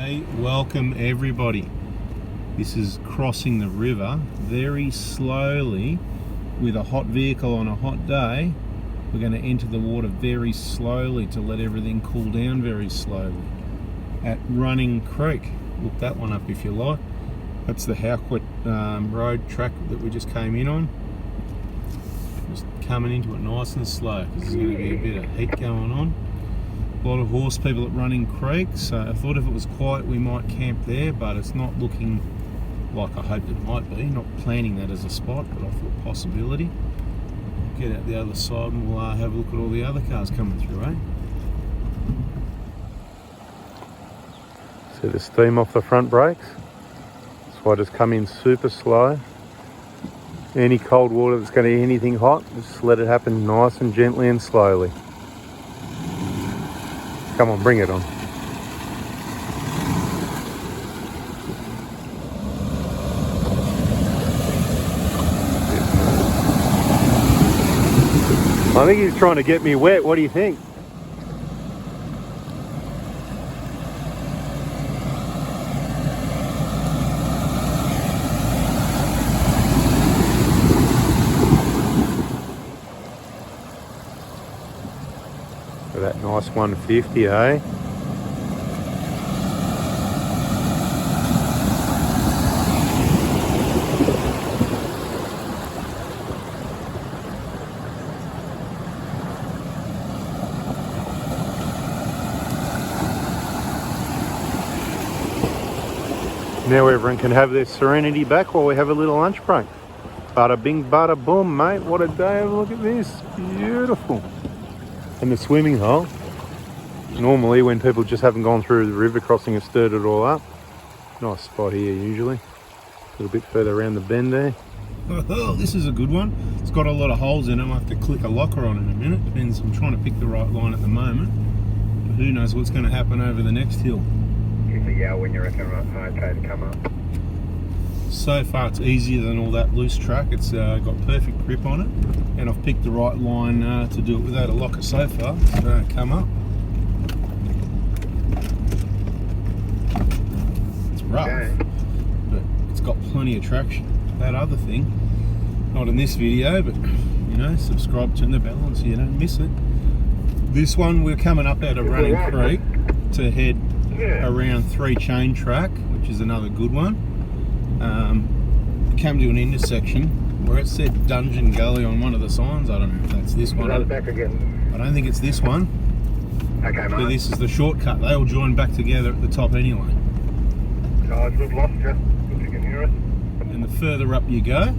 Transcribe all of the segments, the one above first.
Hey, welcome everybody. This is crossing the river very slowly with a hot vehicle on a hot day. We're going to enter the water very slowly to let everything cool down very slowly. At Running Creek, look that one up if you like. That's the Howquit road track that we just came in on. Just coming into it nice and slow because there's going to be a bit of heat going on. A lot of horse people at Running Creek, so I thought if it was quiet we might camp there, but it's not looking like I hoped it might be. Not planning that as a spot, but I thought possibility. Get out the other side and we'll have a look at all the other cars coming through, eh? See the steam off the front brakes? That's why I just come in super slow. Any cold water that's going to be anything hot, just let it happen nice and gently and slowly. Come on, bring it on. I think he's trying to get me wet. What do you think? That nice 150, eh? Now everyone can have their serenity back while we have a little lunch break. Bada bing, bada boom, mate. What a day. Look at this. Beautiful. And the swimming hole. Normally when people just haven't gone through the river crossing and stirred it all up. Nice spot here usually. A little bit further around the bend there. Oh, this is a good one. It's got a lot of holes in it. I have to click a locker on in a minute. Depends, I'm trying to pick the right line at the moment. But who knows what's going to happen over the next hill. Give a yell when you reckon high tide to come up. So far it's easier than all that loose track. It's got perfect grip on it, and I've picked the right line to do it without a locker so far. So come up. It's rough, okay, but it's got plenty of traction. That other thing, not in this video, but you know, subscribe, turn the bell on so you don't miss it. This one we're coming up out of Running Creek to head around 3 Chain Track, which is another good one. Came to an intersection where it said Dungeon Gully on one of the signs. I don't know if that's this one. Back again. I don't think it's this one. Okay, but this is the shortcut. They all join back together at the top anyway. Oh, we've lost you, if you can hear us. And the further up you go,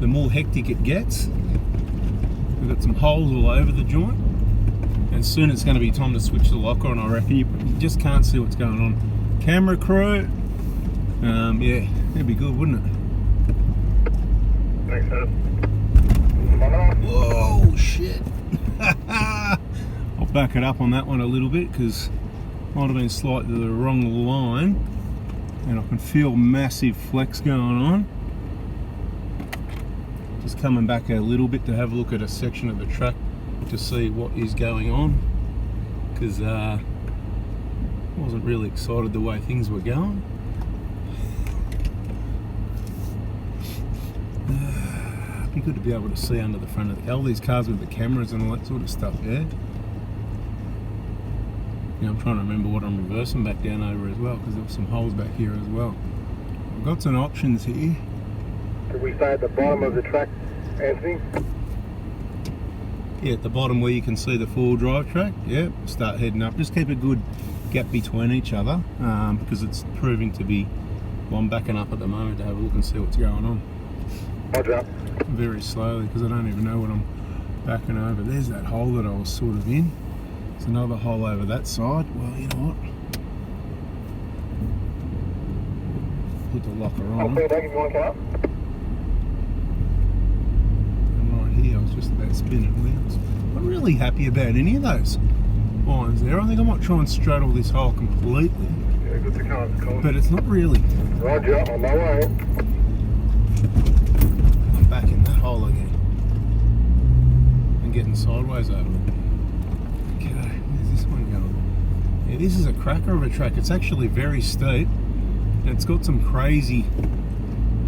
the more hectic it gets. We've got some holes all over the joint. And soon it's going to be time to switch the locker on, I reckon. You just can't see what's going on. Camera crew. Yeah, that'd be good, wouldn't it? Thanks, sir. Whoa, shit. I'll back it up on that one a little bit because might have been slightly the wrong line. And I can feel massive flex going on. Just coming back a little bit to have a look at a section of the track to see what is going on, because I wasn't really excited the way things were going. It'd be good to be able to see under the front of all these cars with the cameras and all that sort of stuff, yeah? Yeah, I'm trying to remember what I'm reversing back down over as well, because there were some holes back here as well. I've got some options here. Did we stay at the bottom of the track, Anthony? Yeah, at the bottom where you can see the four-wheel drive track, yeah, start heading up. Just keep a good gap between each other, because it's proving to be, well, I'm backing up at the moment to have a look and see what's going on. Roger up. Very slowly, because I don't even know what I'm backing over. There's that hole that I was sort of in. There's another hole over that side. Well, you know what? Put the locker on. Back if you want to come up. I was just about spinning wheels. I'm not really happy about any of those lines there. I think I might try and straddle this hole completely. Yeah, good to come. But it's not really. Roger, on my way. I'm back in that hole again. And getting sideways over it. Okay, where's this one going? Yeah, this is a cracker of a track. It's actually very steep and it's got some crazy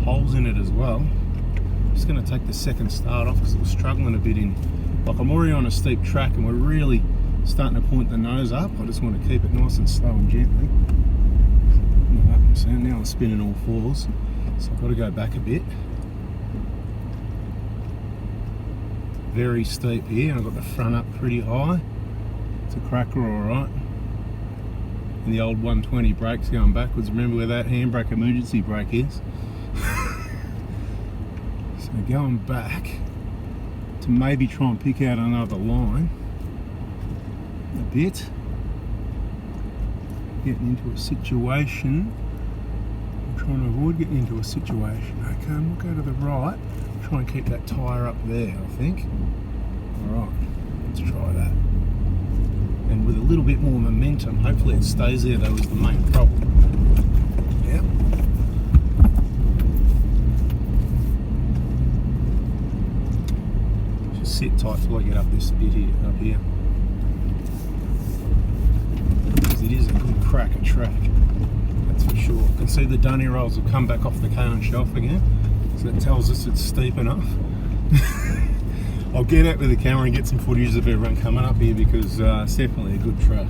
holes in it as well. I'm just going to take the second start off because it was struggling a bit in, like I'm already on a steep track and we're really starting to point the nose up. I just want to keep it nice and slow and gently. So now I'm spinning all fours, so I've got to go back a bit. Very steep here, and I've got the front up pretty high. It's a cracker alright. And the old 120 brakes going backwards. Remember where that handbrake emergency brake is? So going back to maybe try and pick out another line a bit. Getting into a situation. I'm trying to avoid getting into a situation. Okay, and we'll go to the right. Try and keep that tyre up there, I think. Alright, let's try that. And with a little bit more momentum, hopefully it stays there. That was the main problem. Yep. Just sit tight till I get up this bit here, up here. Because it is a good cracker track, that's for sure. You can see the dunny rolls have come back off the cone shelf again. So that tells us it's steep enough. I'll get out with the camera and get some footage of everyone coming up here because it's definitely a good track.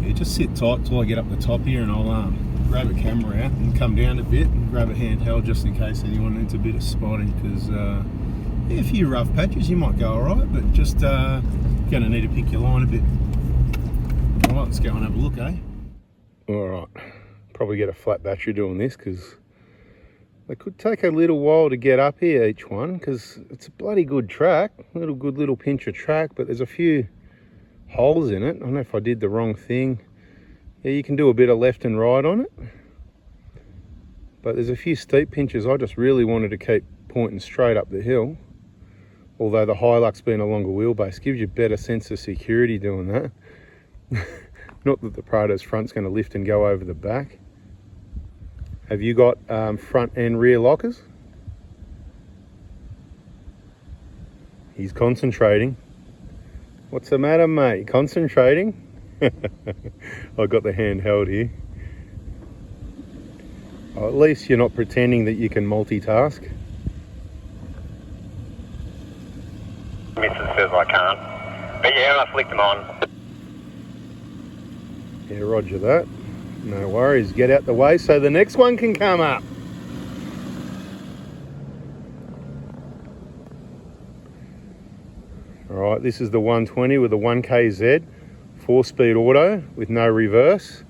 Yeah, just sit tight till I get up the top here and I'll grab a camera out and come down a bit and grab a handheld just in case anyone needs a bit of spotting because yeah, a few rough patches you might go alright, but just going to need to pick your line a bit. Alright, let's go and have a look, eh? Alright, probably get a flat battery doing this because it could take a little while to get up here, each one, because it's a bloody good track. Good little pinch of track, but there's a few holes in it. I don't know if I did the wrong thing. Yeah, you can do a bit of left and right on it. But there's a few steep pinches. I just really wanted to keep pointing straight up the hill. Although the Hilux being a longer wheelbase gives you a better sense of security doing that. Not that the Prado's front's going to lift and go over the back. Have you got front and rear lockers? He's concentrating. What's the matter, mate? Concentrating? I've got the hand held here. Oh, at least you're not pretending that you can multitask. Mrs. says I can't. But yeah, I flicked them on. Yeah, roger that. No worries, get out the way so the next one can come up. Alright, this is the 120 with a 1kz, 4-speed auto with no reverse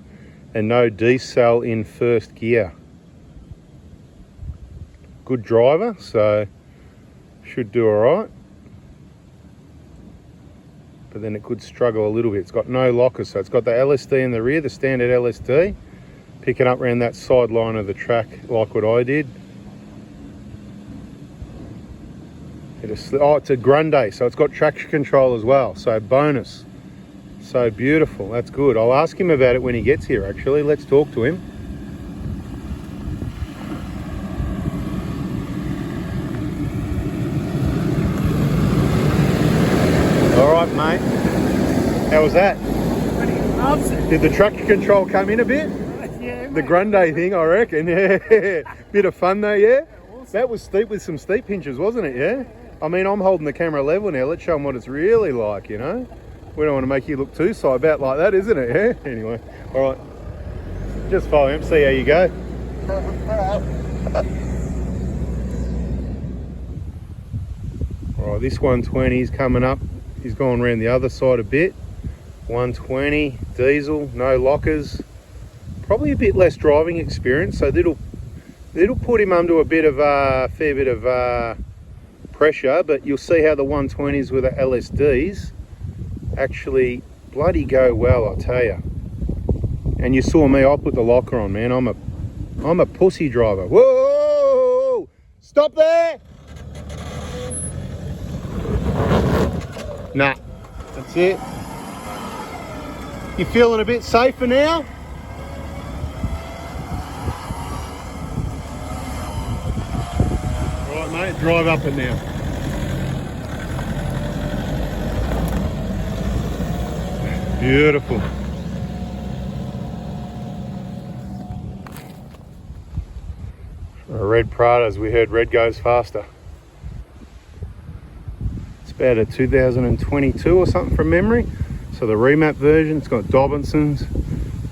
and no decel in first gear. Good driver, so should do alright. But then it could struggle a little bit. It's got no lockers, so it's got the LSD in the rear, the standard LSD, picking up around that side line of the track like what I did. Oh, it's a Grande, so it's got traction control as well, so bonus. So beautiful, that's good. I'll ask him about it when he gets here actually. Let's talk to him. Alright mate, how was that? Did the traction control come in a bit? Yeah, The Grande thing, I reckon, yeah. Bit of fun though, yeah? That was steep with some steep pinches, wasn't it, yeah? I mean, I'm holding the camera level now. Let's show them what it's really like, you know? We don't want to make you look too side out like that, isn't it, yeah? Anyway, all right. Just follow him, see how you go. All right, this 120 is coming up. He's gone around the other side a bit. 120, diesel, no lockers. Probably a bit less driving experience, so it'll put him under a bit of fair bit of pressure, but you'll see how the 120s with the LSDs actually bloody go well, I tell you. And you saw me, I put the locker on, man. I'm a pussy driver. Whoa! Stop there! Nah, that's it. You feeling a bit safer now? All right, mate, drive up it now. Beautiful. A red Pradas, we heard red goes faster. It's about a 2022 or something from memory. So the remap version, it's got Dobinson's.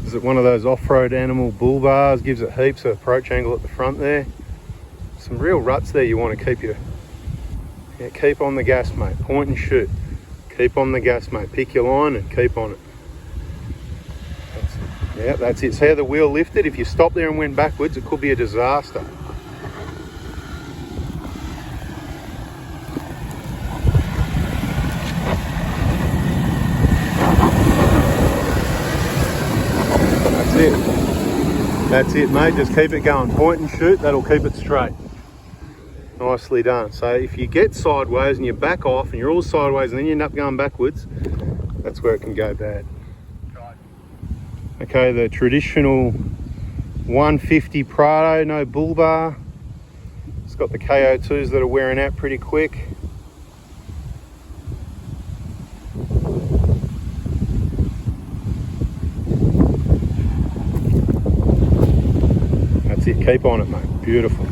Is it one of those off-road animal bull bars? Gives it heaps of approach angle at the front there. Some real ruts there you want to keep keep on the gas, mate. Point and shoot. Keep on the gas, mate. Pick your line and keep on it. Yeah, that's it. See how the wheel lifted? If you stop there and went backwards, it could be a disaster. That's it, mate. Just keep it going. Point and shoot. That'll keep it straight. Nicely done. So if you get sideways and you back off and you're all sideways and then you end up going backwards, that's where it can go bad. Okay, the traditional 150 Prado, no bull bar. It's got the KO2s that are wearing out pretty quick. That's it, keep on it, mate. Beautiful.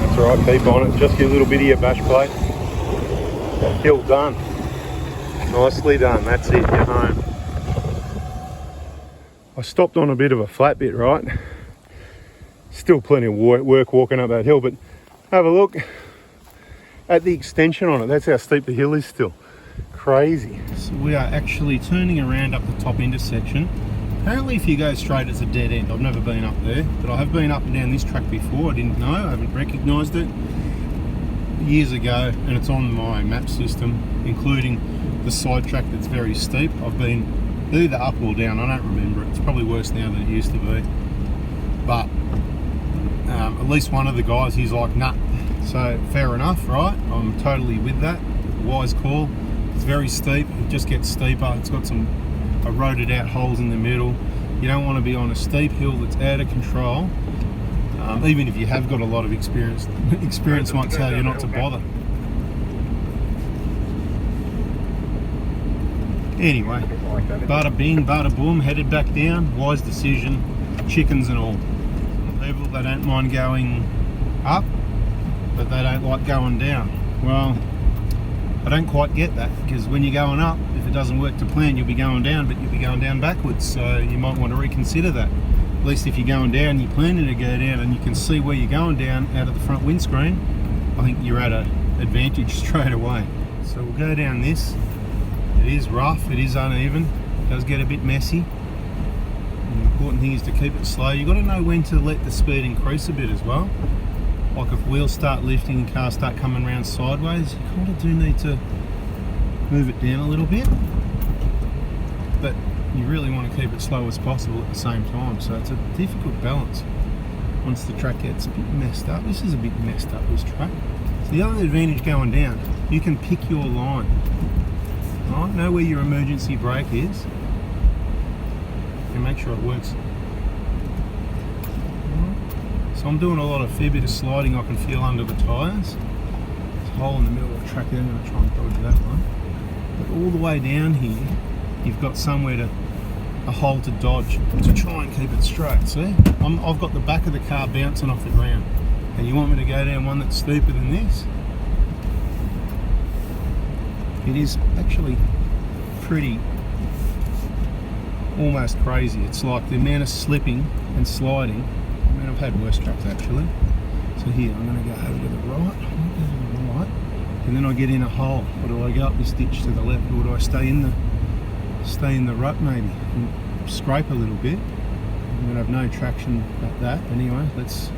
That's right, keep on it. Just your little bit of your bash plate. Hill done. Nicely done. That's it, you're home. I stopped on a bit of a flat bit, right? Still plenty of work walking up that hill, but have a look at the extension on it. That's how steep the hill is still. Crazy. So we are actually turning around up the top intersection. Apparently if you go straight it's a dead end. I've never been up there, but I have been up and down this track before. I didn't know, I haven't recognised it years ago, and it's on my map system, including the side track that's very steep. I've been either up or down, I don't remember. It's probably worse now than it used to be, but at least one of the guys, he's like, nah. So fair enough, right? I'm totally with that. Wise call. It's very steep, it just gets steeper. It's got some eroded out holes in the middle. You don't want to be on a steep hill that's out of control. Even if you have got a lot of experience, experience might tell you not to bother. Anyway, bada bing, bada boom, headed back down. Wise decision, chickens and all. People, they don't mind going up, but they don't like going down. Well, I don't quite get that, because when you're going up, if it doesn't work to plan, you'll be going down, but you'll be going down backwards. So you might want to reconsider that. At least if you're going down, you're planning to go down and you can see where you're going down out of the front windscreen, I think you're at an advantage straight away. So we'll go down this. It is rough, it is uneven, it does get a bit messy. And the important thing is to keep it slow. You've got to know when to let the speed increase a bit as well. Like if wheels start lifting and cars start coming around sideways, you kind of do need to move it down a little bit. But you really want to keep it slow as possible at the same time. So it's a difficult balance once the track gets a bit messed up. This is a bit messed up, this track. So the other advantage going down, you can pick your line. Right? Know where your emergency brake is and make sure it works. So I'm doing a fair bit of sliding I can feel under the tyres. There's a hole in the middle of the track there, I'm going to try and dodge that one. But all the way down here, you've got somewhere a hole to dodge to try and keep it straight. See? I've got the back of the car bouncing off the ground. And you want me to go down one that's steeper than this? It is actually pretty, almost crazy. It's like the amount of slipping and sliding. I mean, I've had worse tracks actually. So here, I'm going to go over to the right, and then I get in a hole. Or do I go up this ditch to the left, or do I stay in the rut maybe and scrape a little bit? I'm going to have no traction at that. Anyway, let's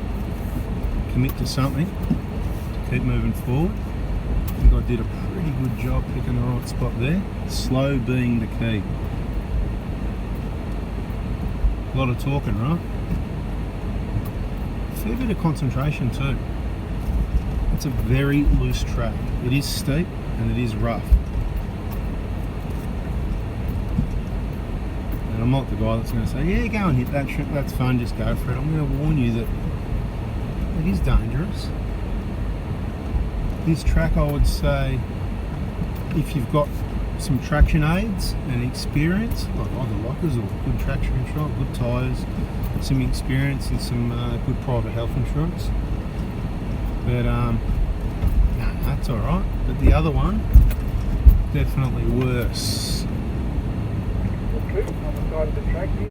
commit to something to keep moving forward. I think I did a pretty good job picking the right spot there. Slow being the key. A lot of talking, right? A fair bit of concentration too. It's a very loose track. It is steep and it is rough. And I'm not the guy that's going to say, yeah, go and hit that, that's fun, just go for it. I'm going to warn you that it is dangerous. This track, I would say, if you've got some traction aids and experience, like either lockers or good traction control, good tyres, some experience and some good private health insurance. But no, that's all right. But the other one, definitely worse. On the side of the track.